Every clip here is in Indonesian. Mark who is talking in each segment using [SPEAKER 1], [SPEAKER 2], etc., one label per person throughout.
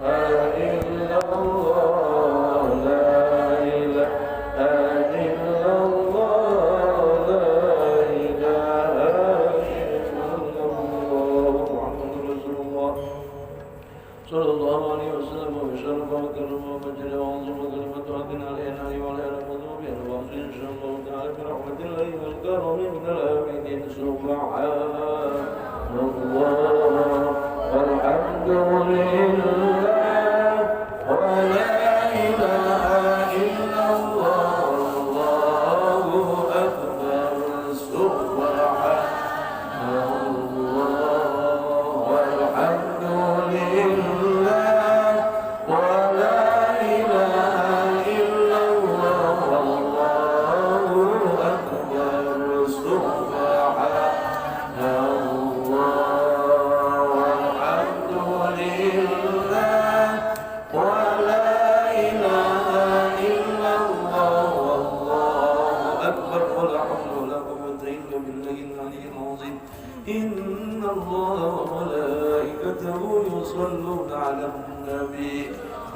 [SPEAKER 1] إلا الله لا إله إلا الله لا إله إلا الله محمد رسول الله صلى الله عليه وسلم وبشرف وكرم ومجد وعظم كلمة حقنا علينا وعلى القلوب الواقع إن شاء الله تعالى برحمة الله والكرم من الآمنين سبحان الله والحمد لله ولا إله إلا الله والله أكبر سبحان الله والحمد لله ولا إله إلا الله والله أكبر سبحان الله والحمد لله ولا إله إلا الله والله أكبر ولا حول ولا قوة إلا بالله العلي العظيم إن الله وملائكته يصلون على النبي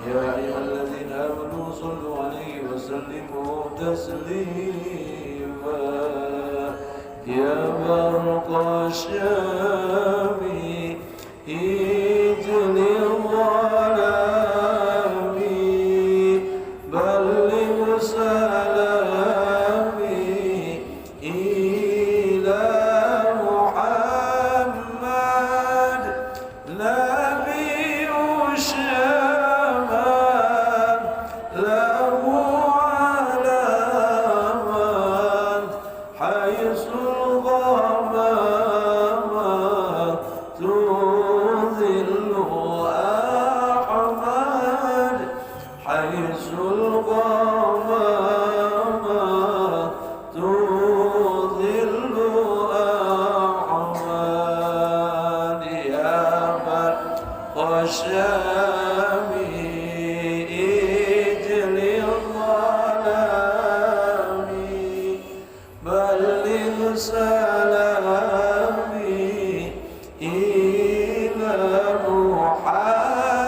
[SPEAKER 1] يا أيها الذين آمنوا صلوا عليه وسلموا تسليما يا برق الشام إجل الظلام بلغ سلامي إلى محمد نبي الشمال له علامات حيث الغمامات تذل أحمد حيث الغمامات تذل أحمد يا برق الشام إجل الظلام بلغ سلامي إلى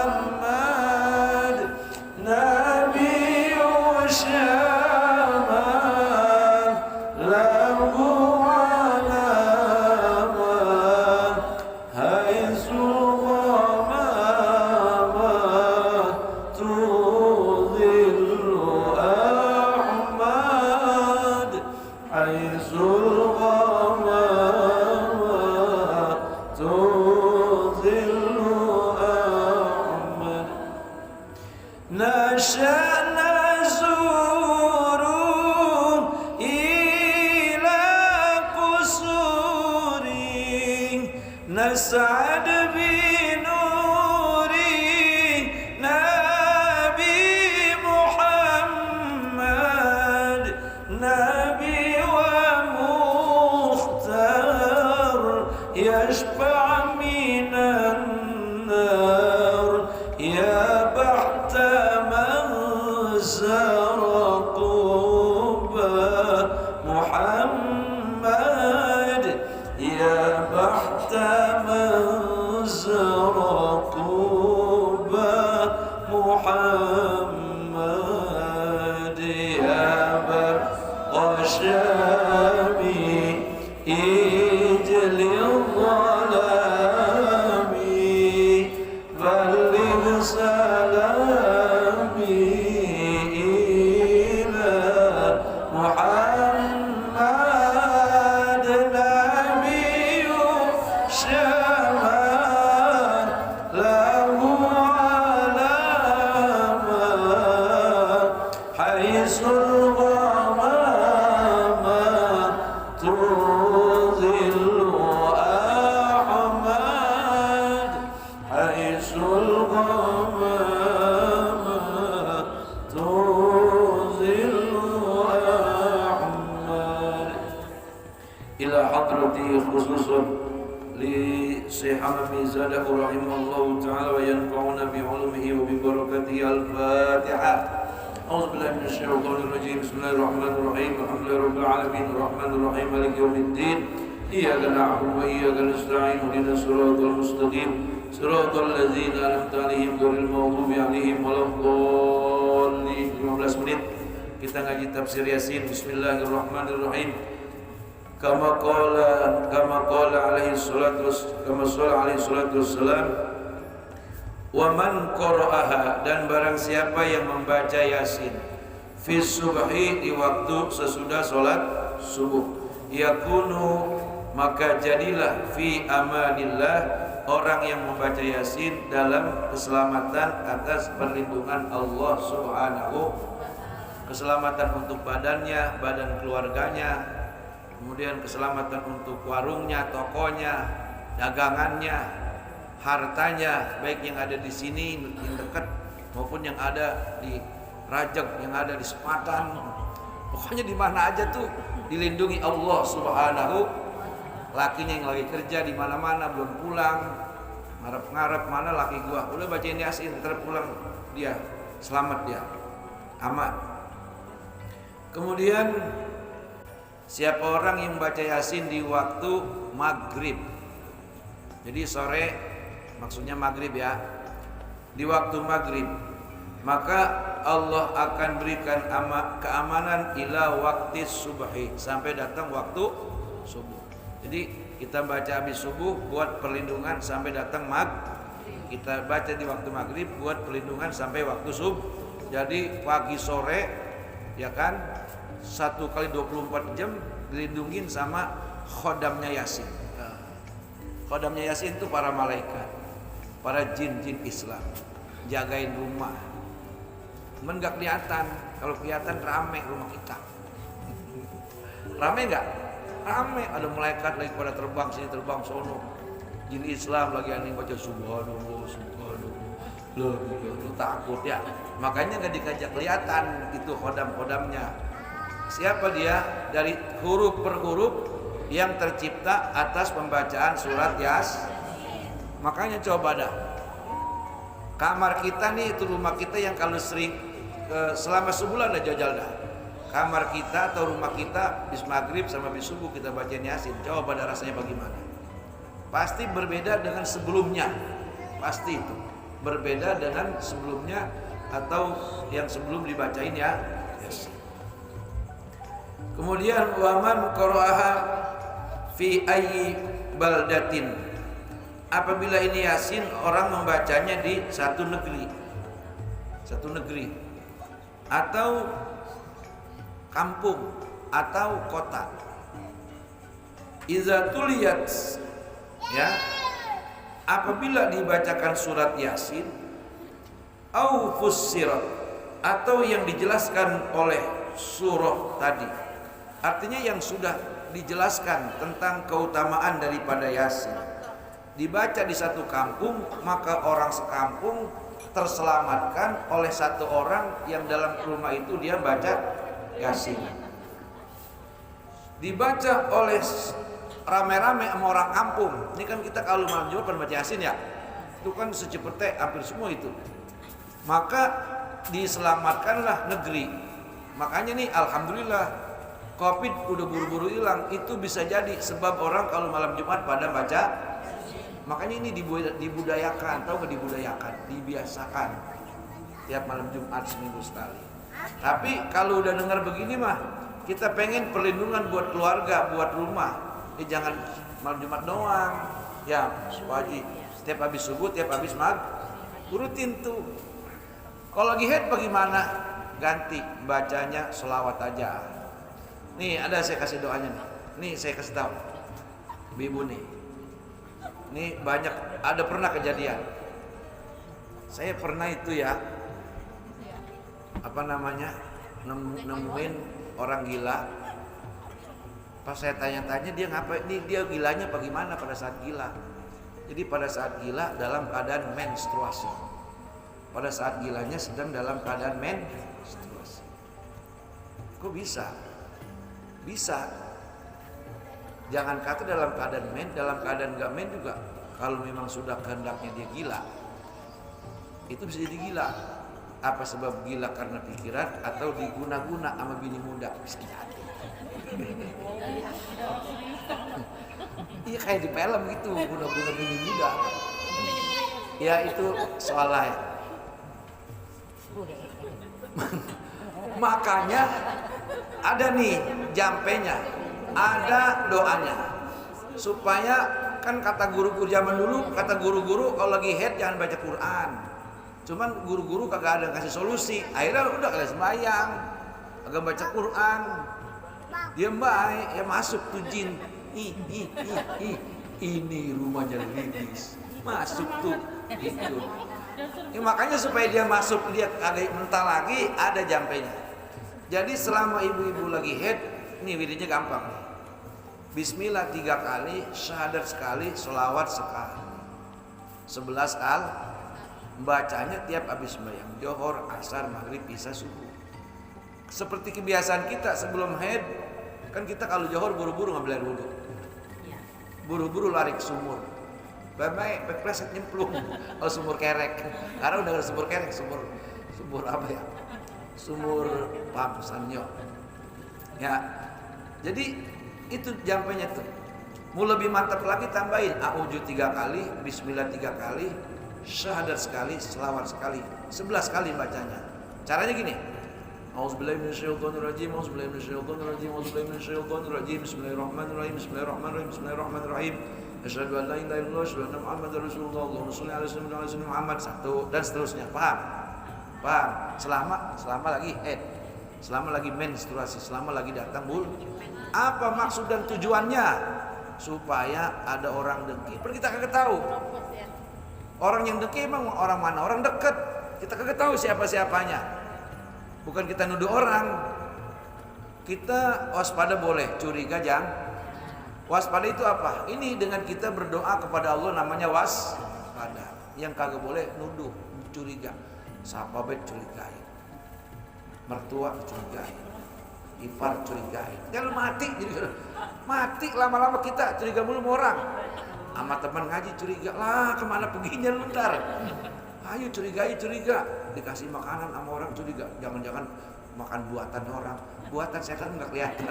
[SPEAKER 1] محمد نبي الشمال له علامات حيث الغمامات تظل أحمد حيث الغمامات تظل أحمد نشأنا زور إلى قصوري نسعد بنوري نبي محمد نبي ومختار يشفع من النار يا بحت من سرق محمد يا بحت من سرق محمد يا برق شامي إجل الظلام بلغ سلامي إلى محمد نبي الشمال له علامات حيث الغمامات تظل أحمد حيث الغمامات تظل أحمد إلى حضرتي خصوصا لشيخنا زاده رحمه الله تعالى وينفعنا بعلمه وببركته الفاتحة أعوذ بالله من الشيطان الرجيم بسم الله الرحمن الرحيم الحمد لله رب العالمين الرحمن الرحيم مالك يوم الدين إياك نعبد وإياك نستعين اهدنا الصراط المستقيم صراط الذين أنعمت عليهم ghairil maghdubi 'alaihim waladdallin. 15 menit kita ngaji tafsir Yasin. Bismillahirrahmanirrahim. Kama qala alaihi salatu wassalam, wa man qara'aha, dan barang siapa yang membaca Yasin fi subhi, di waktu sesudah salat subuh, yakunu, maka jadilah fi amanillah, orang yang membaca Yasin dalam keselamatan atas perlindungan Allah Subhanahu, keselamatan untuk badannya, badan keluarganya, kemudian keselamatan untuk warungnya, tokonya, dagangannya, hartanya, baik yang ada di sini yang dekat maupun yang ada di Rajak, yang ada di Sepatan, pokoknya di mana aja tuh dilindungi Allah Subhanahu. Lakinya yang lagi kerja di mana-mana belum pulang, ngarep-ngarep mana laki gua, udah bacain Yasin, ntar pulang dia selamat, dia aman. Kemudian siapa orang yang baca Yasin di waktu maghrib, jadi sore maksudnya maghrib ya, di waktu maghrib, maka Allah akan berikan keamanan ila waktu subhi, sampai datang waktu subuh. Jadi kita baca habis subuh buat perlindungan sampai datang kita baca di waktu maghrib buat perlindungan sampai waktu subuh. Jadi pagi sore ya kan, 1 kali 24 jam dilindungin sama khodamnya Yasin. Khodamnya Yasin itu para malaikat, para jin-jin Islam, jagain rumah. Cuman gak kelihatan, kalau kelihatan rame rumah kita. Rame gak? Rame, ada malaikat lagi pada terbang sini terbang sono. Jin Islam lagi aneh baca subhanallah, subhanallah. Lu takut ya. Makanya gak dikajak kelihatan itu khodam-khodamnya. Siapa dia? Dari huruf per huruf yang tercipta atas pembacaan surat Yasin. Makanya coba dah, kamar kita nih, itu rumah kita yang kalau sering selama sebulan dah jajal dah, kamar kita atau rumah kita bis maghrib sama bis subuh kita bacain Yasin, coba pada rasanya bagaimana? Pasti berbeda dengan sebelumnya, pasti itu berbeda dengan sebelumnya atau yang sebelum dibacain ya Yasin. Kemudian waman qara'aha fi ayyi baldatin, apabila ini Yasin orang membacanya di satu negeri atau kampung atau kota, iza tuliyat, ya, apabila dibacakan surat Yasin, au fussirat, atau yang dijelaskan oleh surah tadi, artinya yang sudah dijelaskan tentang keutamaan daripada Yasin, dibaca di satu kampung, maka orang sekampung terselamatkan oleh satu orang yang dalam rumah itu dia baca Yasin. Dibaca oleh rame-rame sama orang kampung. Ini kan kita kalau malam Jumat pada baca Yasin ya, itu kan secepetnya hampir semua itu. Maka diselamatkanlah negeri. Makanya nih alhamdulillah Covid udah buru-buru hilang. Itu bisa jadi sebab orang kalau malam Jumat pada baca. Makanya ini dibudayakan, tahu gak dibudayakan, dibiasakan tiap malam Jumat seminggu sekali. Tapi kalau udah dengar begini mah, kita pengen perlindungan buat keluarga, buat rumah. Jangan malam Jumat doang. Ya, wajib. Tiap habis subuh, tiap habis turutin tuh. Kalau lagi head bagaimana? Ganti bacanya selawat aja. Nih ada saya kasih doanya nih. Nih saya kasih tahu, Ibu nih. Ini banyak, ada pernah kejadian. Saya pernah itu ya, apa namanya, nemuin orang gila. Pas saya tanya-tanya dia ngapain, ini dia gilanya bagaimana pada saat gila. Jadi pada saat gila dalam keadaan menstruasi. Pada saat gilanya sedang dalam keadaan menstruasi. Kok bisa? Bisa. Jangan kata dalam keadaan men, dalam keadaan gak men juga. Kalau memang sudah kehendaknya dia gila, itu bisa jadi gila. Apa sebab gila karena pikiran atau diguna-guna sama bini muda, bisa jadi. Iya kayak di film gitu, guna-guna bini muda. Ya itu soal lain.
[SPEAKER 2] Makanya ada nih jampenya, ada doanya. Supaya kan kata guru-guru zaman dulu, kata guru-guru kalau lagi head jangan baca Quran. Cuman guru-guru kagak ada kasih solusi. Akhirnya udah kalian sembahyang, kagak baca Quran. Dia baik, ya masuk tuh jin. Ini rumahnya Lilis. Masuk tuh gitu. Ya, makanya supaya dia masuk, dia kagak mental lagi, ada jampenya. Jadi selama ibu-ibu lagi head, nih wiridnya gampang nih. Bismillah 3 kali, syahadat sekali, sholawat sekali. 11 kali. Bacanya tiap habis sembahyang Johor, asar, maghrib, isya, subuh. Seperti kebiasaan kita sebelum haid, kan kita kalau Johor buru-buru ngambil air wudhu, buru-buru lari ke sumur. Baik, pepleset nyemplung kalau sumur kerek. Karena udah ada sumur kerek, sumur apa ya? Sumur pam sanyo. Ya, jadi itu jampenya tuh. Mau lebih mantap lagi tambahin a'udzu 3 kali, bismillah 3 kali, syahadat sekali, selawat sekali, 11 kali bacanya. Caranya gini. Auzubillahi minasyaitonirrajim, auzubillahi minasyaitonirrajim, auzubillahi minasyaitonirrajim. Bismillahirrahmanirrahim, bismillahirrahmanirrahim, bismillahirrahmanirrahim. Asyhadu an la ilaha illallah, asyhadu anna Muhammadar Rasulullah. Allahumma shalli ala sayyidina Muhammad. Satu dan seterusnya. Paham? Paham? Selama lagi head, selama lagi menstruasi, selama lagi datang apa maksud dan tujuannya? Supaya ada orang dengki. Pergi kita kagak tahu. Orang yang dengki emang orang mana? Orang dekat. Kita kagak tahu siapa-siapanya. Bukan kita nuduh orang. Kita waspada boleh, curiga jangan. Waspada itu apa? Ini dengan kita berdoa kepada Allah namanya waspada. Yang kagak boleh nuduh, curiga. Sahabat curigain. Mertua curigain. Ipar curigain. Kalau mati jadi mati lama-lama kita curiga mulu sama orang. Sama teman ngaji curiga lah, kemana perginya lu ntar? Ayo curiga, dikasih makanan sama orang curiga. Jangan-jangan makan buatan orang, buatan setan nggak kelihatan.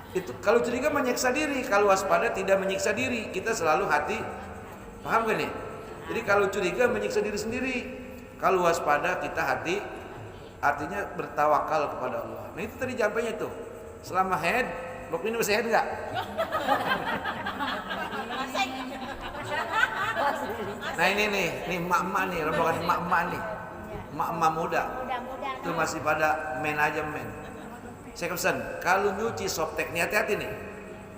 [SPEAKER 2] Itu kalau curiga menyiksa diri, kalau waspada tidak menyiksa diri. Kita selalu hati, paham gak nih? Jadi kalau curiga menyiksa diri sendiri, kalau waspada kita hati, artinya bertawakal kepada Allah. Nah itu tadi jampenya tuh. Selama head, Bok ini masih head nggak? Nah ini nih emak-emak nih, rombongan emak-emak nih, emak-emak muda, itu masih pada men aja men. Saya pesan, kalau nyuci softtek nih hati-hati nih.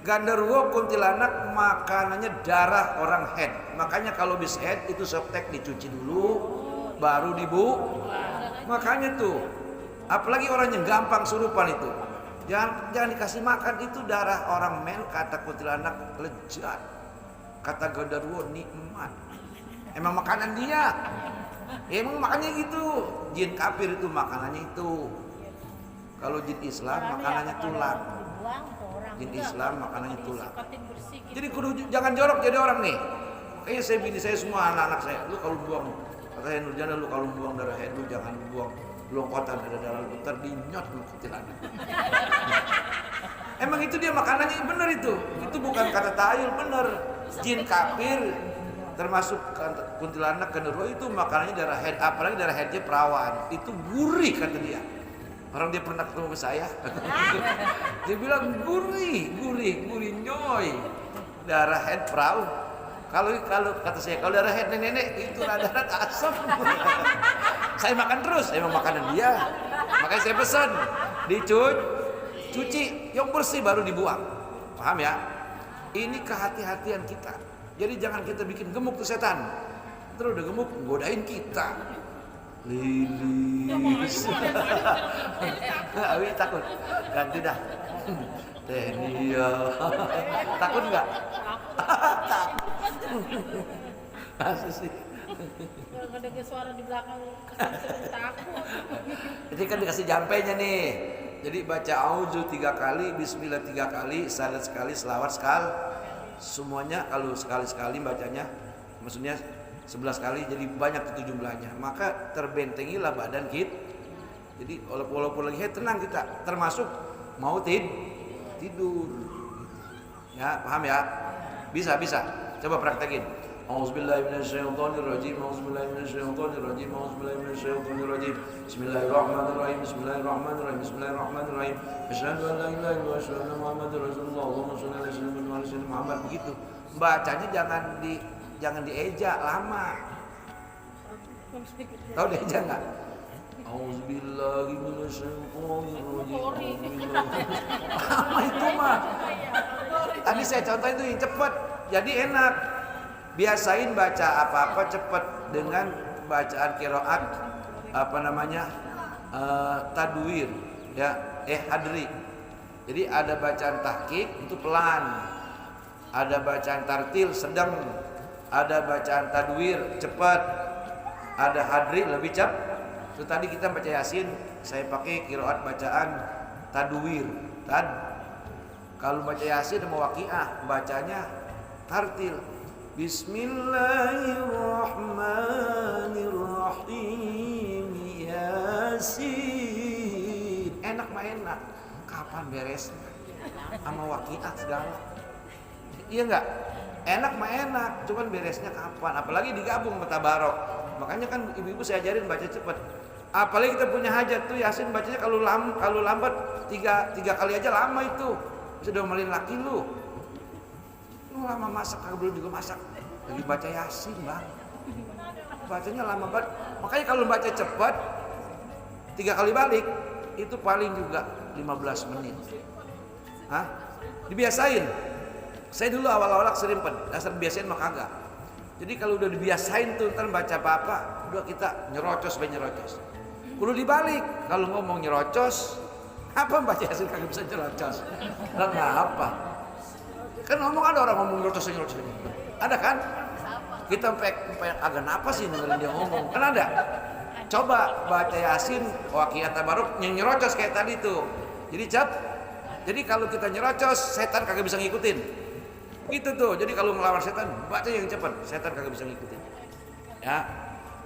[SPEAKER 2] Gandarwo kuntilanak makanannya darah orang head. Makanya kalau bis head itu softtek dicuci dulu, baru makanya tuh, apalagi orang yang gampang surupan itu. Jangan dikasih makan, itu darah orang men, kata kuntilanak lezat. Kata Gandarwo nikmat. Emang makanan dia. Emang makannya gitu. Jin kafir itu makanannya itu. Kalau jin Islam makanannya tulang. Jin Islam makanannya tulang. Jadi kudu jangan jorok jadi orang nih. Kayaknya saya bini saya semua anak-anak saya, lu kalau buang kata saya Nurjana, lu kalau buang darah head lu jangan buang longkotan ada darah lu, ntar dinyot lu kuntilanak. Emang itu dia makanannya bener itu. Itu bukan kata tayul, bener. Jin kafir termasuk kuntilanak Gandarwo itu makanannya darah head, apalagi darah headnya perawan. Itu gurih kata dia. Orang dia pernah ketemu saya. Dia bilang gurih nyoy. Darah head perawan. Kalau kata saya kalau darah head nenek itu darah asam. Saya makan terus, emang makanan dia. Makanya saya pesan dicuci yang bersih baru dibuang. Paham ya? Ini kehati-hatian kita. Jadi jangan kita bikin gemuk tuh setan. Terus udah gemuk godain kita. Lilis. Awi takut. Ganti dah. Tenia. Takut enggak? Takut. Masa sih?
[SPEAKER 3] Kalau ada suara di belakang takut.
[SPEAKER 2] Jadi kan dikasih jampenya nih. Jadi baca auzu 3 kali, bismillah 3 kali, syahadat sekali, selawat sekali. Semuanya kalau sekali-sekali bacanya, maksudnya 11 kali, jadi banyak itu jumlahnya. Maka terbentengilah badan kita. Jadi walaupun lagi head tenang kita, termasuk mau tidur. Ya, paham ya? Bisa. Coba praktekin. A'udzubillahi minasyaitonirrajim. A'udzubillahi minasyaitonirrajim. A'udzubillahi minasyaitonirrajim. Bismillahirrahmanirrahim. Bismillahirrahmanirrahim. Bismillahirrahmanirrahim. Asyhadu an la ilaha illallah wa asyhadu anna Muhammadar Rasulullah. Allahumma shalli ala sayyidina Muhammad. Begitu. Bacanya jangan dieja lama. Tahu dieja enggak? Auzubillahi minasyaitonirrajim. Lama itu mah. Tadi saya contohin itu yang cepat. Jadi enak. Biasain baca apa-apa cepat dengan bacaan qiraat tadwir ya, hadri. Jadi ada bacaan tahqiq itu pelan. Ada bacaan tartil sedang, ada bacaan tadwir cepat, ada hadri lebih cepat. Itu tadi kita baca Yasin, saya pakai qiraat bacaan tadwir. Kalau baca Yasin sama Waqiah bacanya tartil. Bismillahirrahmanirrahim. Yasin. Enak mah enak. Kapan beresnya? Sama Waqiah segala. Iya enggak? Enak mah enak, cuman beresnya kapan? Apalagi digabung sama tabarok. Makanya kan ibu-ibu saya ajarin baca cepat. Apalagi kita punya hajat tuh Yasin bacanya kalau lambat tiga kali aja lama itu. Bisa domelin laki lu. Lu lama masak, kagak belum juga masak. Lagi baca Yasin, Bang. Bacanya lama banget. Makanya kalau baca cepat 3 kali balik itu paling juga 15 menit. Hah? Dibiasain. Saya dulu awal-awal sering dasar biasain mah kagak. Jadi kalau udah dibiasain tuh ntar baca apa-apa, udah kita nyerocos. Kudu dibalik. Kalau ngomong nyerocos, apa baca Yasin kagak bisa nyerocos? Lah ngapa? Kan ngomong ada orang ngomong nyerocos. Ada kan? Kita sampai agak napas sih dengerin dia ngomong. Kan ada. Coba baca Yasin, Waqiah, Tabaruk yang nyerocos kayak tadi tuh. Jadi kalau kita nyerocos, setan kagak bisa ngikutin. Gitu tuh. Jadi kalau ngelawan setan, baca yang cepat. Setan kagak bisa ngikutin. Ya.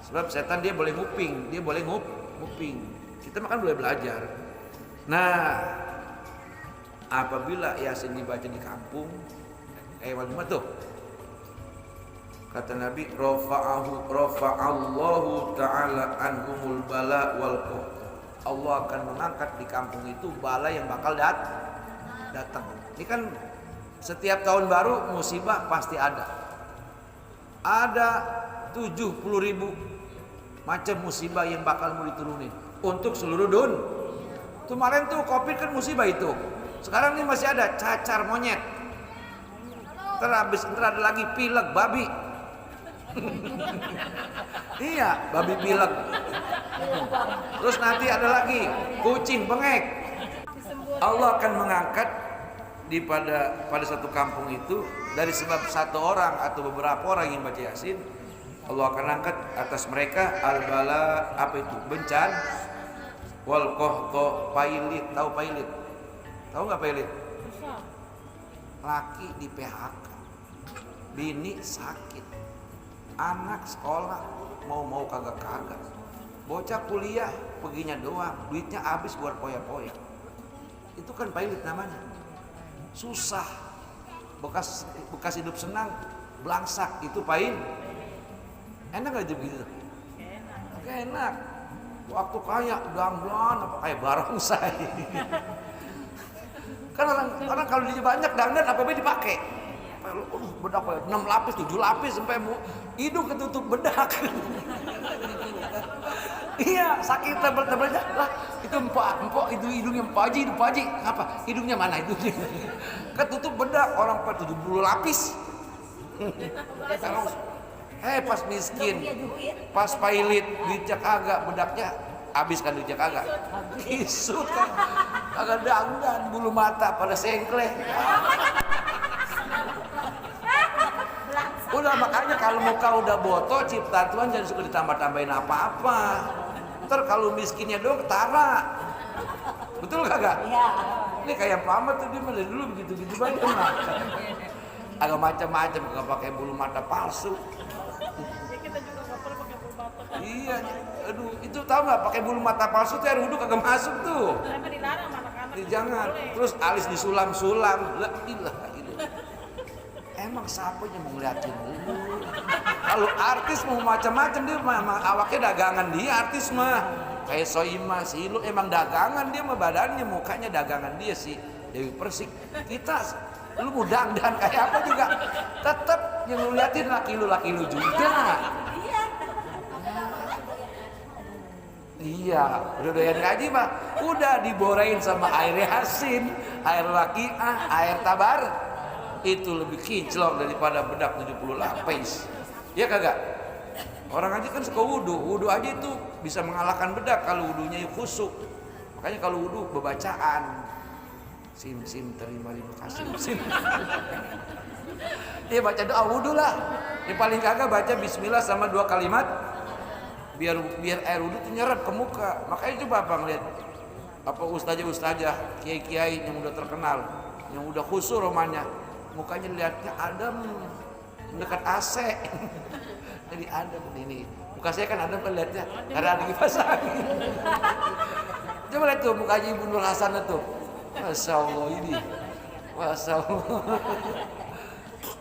[SPEAKER 2] Sebab setan dia boleh nguping, dia boleh nguping. Kita makan boleh belajar. Nah, apabila Yasin dibaca di kampung, gimana tuh? Kata Nabi, rafa'allahu ta'ala anhumul bala wal quh. Allah akan mengangkat di kampung itu bala yang bakal datang. Ini kan setiap tahun baru musibah pasti ada. Ada 70.000 macam musibah yang bakal mau diturunin untuk seluruh dunia. Kemarin tuh Covid kan musibah itu. Sekarang ini masih ada cacar monyet. Ntar ada lagi pilek babi. Iya, babi pilek. Terus nanti ada lagi kucing bengek. Allah akan mengangkat pada satu kampung itu dari sebab satu orang atau beberapa orang yang baca Yasin, Allah akan angkat atas mereka al-bala, apa itu? Bencana, wal qahqa, pailit. Tahu pailit? Tahu nggak pailit? Laki di PHK, bini sakit, anak sekolah mau kagak, bocah kuliah perginya doang, duitnya habis buat poya-poya. Itu kan pailit namanya. Susah, bekas hidup senang, belangsak, itu pahit. Enak gak aja begitu? Enak. Waktu kaya, dangdang apa kayak barongsai. Kan orang kalau dia banyak dangdang apa dipakai? Bedak 6 lapis, 7 lapis sampai hidung ketutup bedak. Iya, sakit tebel-tebelnya lah. Itu empok itu hidungnya Pak Haji, apa? Hidungnya mana hidungnya? Ketutup bedak, orang 70 lapis. Pas miskin, pas pailit, duitnya kagak, bedaknya habis kan duitnya kagak. Kisut kan, kagak dangdan, bulu mata pada sengkleh. Udah makanya kalau muka udah boto, ciptaan Tuhan jangan suka ditambah-tambahin apa-apa. Ntar kalau miskinnya doang ketara. Betul kagak? Iya. Ini kayak Muhammad tuh dia dari dulu begitu-gitu banget mah. Agak macam-macam, nggak pakai bulu mata palsu.
[SPEAKER 3] Ya kita juga nggak perlu pakai bulu mata.
[SPEAKER 2] Iya, aduh itu tahu nggak pakai bulu mata palsu tuh air wudhu kagak masuk tuh.
[SPEAKER 3] Kenapa dilarang anak-anak?
[SPEAKER 2] Jangan. Terus alis disulam-sulam. Lah ilah. Emang siapa yang mau ngeliatin lu? Kalau artis mau macam-macam dia mah awaknya dagangan dia artis mah. Kayak Soimah, si Lu emang dagangan dia mah badannya, mukanya dagangan dia sih. Dewi Persik. Kita lu mau dandan kayak apa juga tetap yang lu liatin laki lu juga. Iya, udah doyan ngaji mah udah diborain sama air yasin, air waqiah, air tabar. Itu lebih kinclong daripada bedak 70 lapis. Iya kagak? Orang ngaji kan suka wudu aja itu bisa mengalahkan bedak kalau wudunya khusyuk. Makanya kalau wudu bebacaan. Sim terima kasih sim. Dia baca doa wudu lah. Yang paling kagak baca bismillah sama 2 kalimat biar air wudu tuh nyerap ke muka. Makanya coba Bang lihat apa ustazah, kiai-kiai yang udah terkenal, yang udah khusyuk romanya, mukanya lihatnya adem dekat AC. Jadi adem ini. Muka saya kan adem kan lihatnya karena ada kipas angin. Coba lihat tuh muka Ibu Nur Hasan tuh. Masya Allah ini. Masya Allah.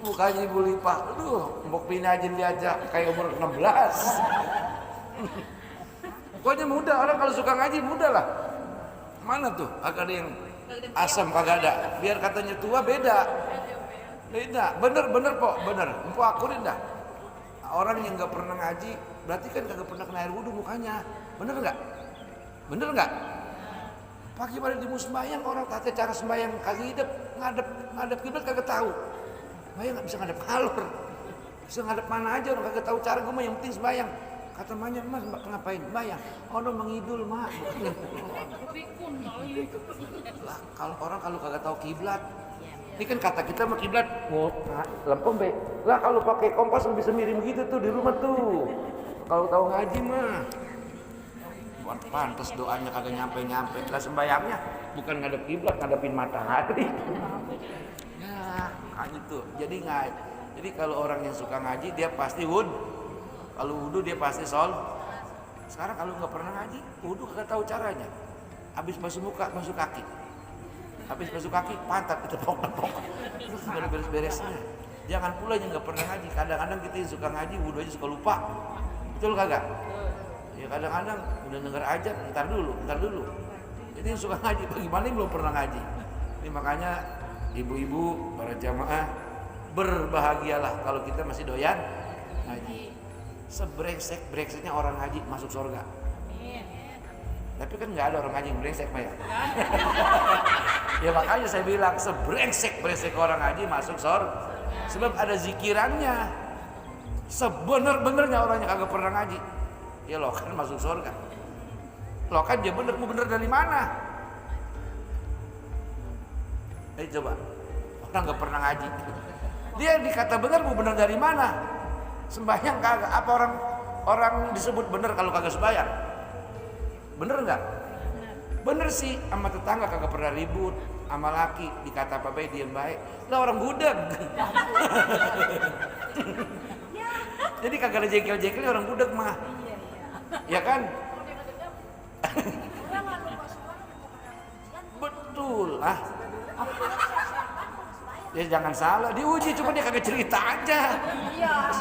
[SPEAKER 2] Mukanya Ibu Lipah. Aduh, mbok pina aja diajak kayak umur 16. Pokoknya muda, orang kalau suka ngaji muda lah. Mana tuh? Agak ada yang asam kagak ada. Biar katanya tua beda. Bener kok, bener. Empu akurin dah. Orang yang nggak pernah ngaji berarti kan kagak pernah kena air wudu mukanya. Bener nggak? Pagi pada di sembahyang orang kata cara sembahyang kagak hidup, ngadep kiblat kagak tahu. Sembahyang nggak bisa ngadep alur, bisa ngadep mana aja orang kagak tahu cara. Gue mah yang penting sembahyang. Kata Manya, Mas ngapain? Sembahyang. Oh no mengidul mak. Lah kalau kagak tahu kiblat, ini kan kata kita mah kiblat mau lempem be. Lah kalau pakai kompas bisa miring begitu tuh di rumah tuh. Kalau tahu ngaji mah. Pantes doanya kagak nyampe. Lah sembayangnya bukan ngadep kiblat, ngadepin matahari. Ya, kayak gitu. Jadi kalau orang yang suka ngaji dia pasti kalau wudu dia pasti sol. Sekarang kalau nggak pernah ngaji, wudu kagak tahu caranya. Habis basuh muka, masuk kaki. Habis basuh kaki, pantat ditepok-tepok. Terus nggak ada beres-beresnya. Jangan pula yang nggak pernah ngaji. Kadang-kadang kita yang suka ngaji, wudu aja suka lupa. Betul kagak? Ya kadang-kadang udah denger aja, ntar dulu. Jadi yang suka ngaji, bagaimana yang belum pernah ngaji? Ini makanya ibu-ibu, para jamaah berbahagialah kalau kita masih doyan ngaji. Sebrengsek-brengseknya orang ngaji masuk surga. Tapi kan nggak ada orang ngaji yang brengsek, Pak ya. Ya makanya saya bilang sebrengsek orang ngaji masuk surga. Sebab ada zikirannya. Sebenar-benarnya orang yang kagak pernah ngaji, ya lo kan masuk surga. Lo kan dia bener, mau bener dari mana? Coba orang nggak pernah ngaji, dia dikata bener, mau bener dari mana? Sembahyang kagak, apa orang disebut bener kalau kagak sembahyang? Bener nggak? Bener sih, sama tetangga kagak pernah ribut, sama laki dikata apa baik diem baik. Lah orang gudeg. Jadi kagak ada jengkel-jengkel orang gudeg mah. Ya kan? Betul ah. Ya jangan salah, diuji cuma dia kagak cerita aja.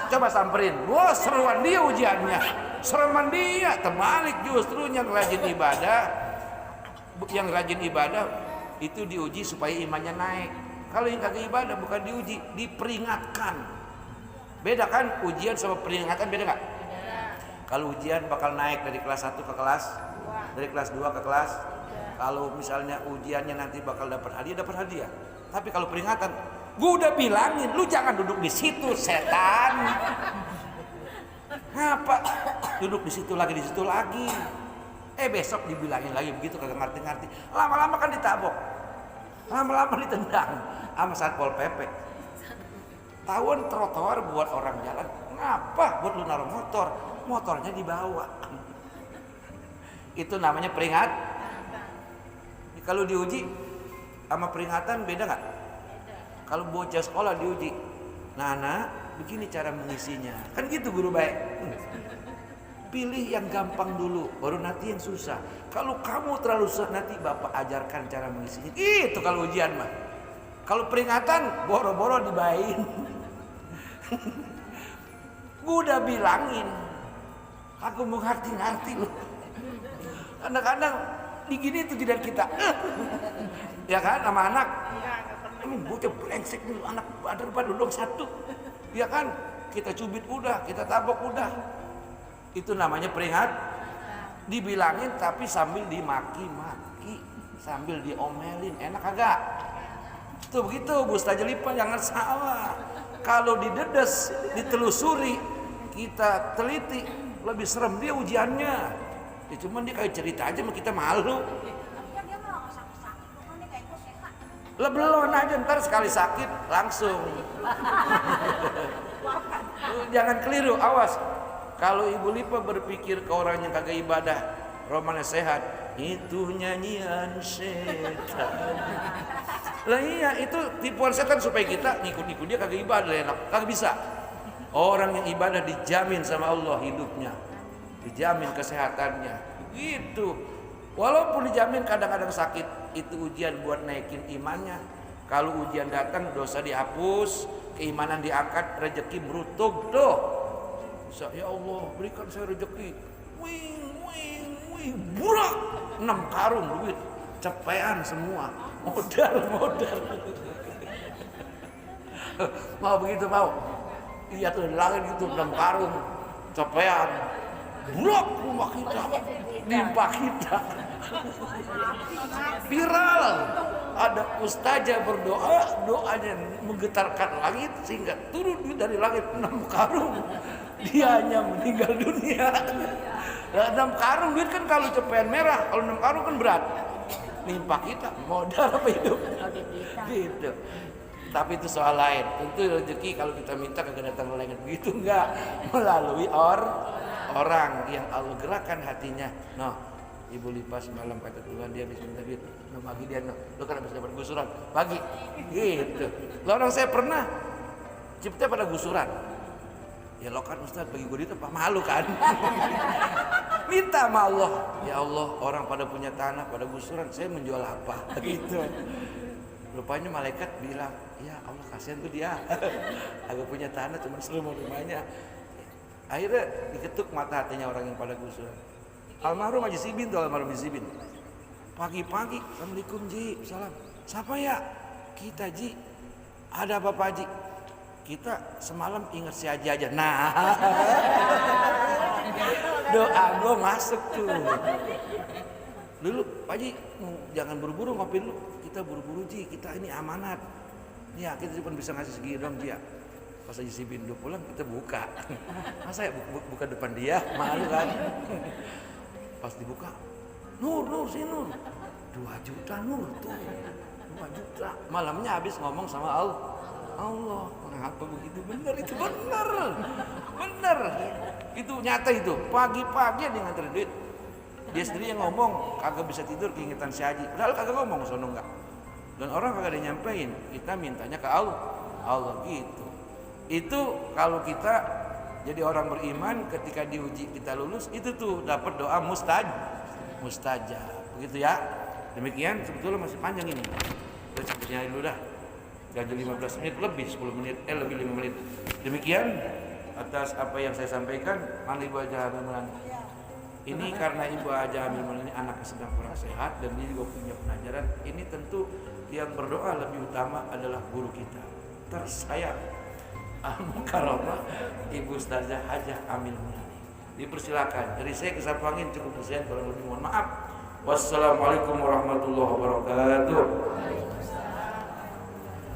[SPEAKER 2] Coba samperin, wah seruan dia ujiannya, sereman dia. Terbalik justru yang rajin ibadah itu diuji supaya imannya naik. Kalau yang kagak ibadah bukan diuji, diperingatkan. Beda kan ujian sama peringatan, beda nggak? Kalau ujian bakal naik dari kelas 1 ke kelas, dari kelas 2 ke kelas. Kalau misalnya ujiannya nanti bakal dapat hadiah. Tapi kalau peringatan, gue udah bilangin, lu jangan duduk di situ, setan. Ngapa? Duduk di situ lagi. Besok dibilangin lagi begitu, kagak ngerti. Lama-lama kan ditabok, lama-lama ditendang sama Satpol PP. Tahuan trotoar buat orang jalan, ngapa buat lu naruh motornya dibawa. Itu namanya peringat. Kalau diuji sama peringatan beda nggak? Kalau bocah sekolah diuji, Nana begini cara mengisinya, kan gitu guru baik. Pilih yang gampang dulu, baru nanti yang susah. Kalau kamu terlalu susah, nanti bapak ajarkan cara mengisinya. Itu kalau ujian mah. Kalau peringatan, boro-boro dibayin. Gue udah bilangin, aku mau ngerti lu. Kadang-kadang digini itu tidak kita, ya kan, sama anak. Emang bocah brengsek nih anak, ada dong satu, ya kan? Kita cubit udah, kita tabok udah. Itu namanya peringat. Dibilangin tapi sambil dimaki-maki, sambil diomelin, enak kagak? Tuh begitu, Bu Ustaz Jelipan, jangan salah. Kalau didedes, ditelusuri, kita teliti, lebih serem dia ujiannya. Ya, cuman dia kayak cerita aja, kita malu. Lebelon aja, ntar sekali sakit langsung. Jangan keliru, awas. Kalau Ibu Lipa berpikir ke orang yang kagak ibadah, romannya sehat, itu nyanyian setan. Lah iya, itu tipuan setan supaya kita ngikut-ngikut dia kagak ibadah, enak. Kagak bisa. Orang yang ibadah dijamin sama Allah hidupnya, dijamin kesehatannya. Gitu. Walaupun dijamin kadang-kadang sakit, itu ujian buat naikin imannya. Kalau ujian datang, dosa dihapus, keimanan diangkat, rezeki merutub tuh. Ya Allah, berikan saya rezeki. Wing, burak. 6 karung duit, cepean semua. Modal. Mau begitu mau? Iya tuh langit itu 6 karung, cepean. Burak rumah kita, nimpa kita. Viral. Ada ustazah berdoa, doanya menggetarkan langit sehingga turun dari langit 6 karung. Dia hanya meninggal dunia. Nah, 6 karung duit kan kalau cepean merah, kalau 6 karung kan berat. Nimpa kita, modal apa hidup? Gitu. Tapi itu soal lain. Tentu rezeki kalau kita minta kagak datang langit begitu, enggak, melalui orang yang Allah gerakkan hatinya. Noh, Ibu Lipa semalam kata Tuhan dia habis minta duit, no bagi dia, no, lo kan habis dapat gusuran, bagi, gitu. Lo orang saya pernah cipta pada gusuran, ya lo kan Ustaz bagi gue duit apa malu kan? Minta sama Allah, ya Allah orang pada punya tanah pada gusuran, saya menjual apa? Gitu. Rupanya malaikat bilang, ya Allah kasihan tuh dia, agak punya tanah cuma seluruh rumahnya. Akhirnya diketuk mata hatinya orang yang pada gusuran. Almarhum Haji Sibin tuh, almarhum Haji Sibin. Pagi-pagi, Assalamualaikum Ji, salam. Siapa ya? Kita Ji. Ada apa Pak Haji? Kita semalam ingat si Haji aja. Nah, doa gue masuk tuh. Dulu Pak Haji, jangan buru-buru ngopi dulu. Kita buru-buru Ji, kita ini amanat. Ya kita cuma bisa ngasih segini dong dia. Pas Haji Sibin udah pulang kita buka. Masa ya buka depan dia, malu kan? Pas dibuka, Nur sini Nur, 2 juta Nur tuh, 2 juta. Malamnya habis ngomong sama Allah, mengapa begitu? Bener itu, bener. Itu nyata itu. Pagi-pagi dia nganter duit. Dia sendiri yang ngomong, kagak bisa tidur keingetan si Haji. Padahal kagak ngomong sono enggak. Dan orang kagak ada nyampein. Kita mintanya ke Allah gitu. Itu kalau kita jadi orang beriman ketika diuji kita lulus itu tuh dapat doa mustajab. Begitu ya. Demikian sebetulnya masih panjang ini. Kita cepetnya dulu dah. Ganti 15 menit lebih 10 menit lebih 5 menit. Demikian atas apa yang saya sampaikan. Mana Ibu Haja Hamil Melani. Ini karena Ibu Haja Hamil Melani anaknya sedang kurang sehat dan dia juga punya pelajaran. Ini tentu yang berdoa lebih utama adalah guru kita. Tersayang Al-Mukarramah Ibu Ustazah Hajah Amil Melani. Dipersilakan. Dari saya kesampangin cukup sekian, kurang lebih mohon maaf. Wassalamualaikum warahmatullahi wabarakatuh.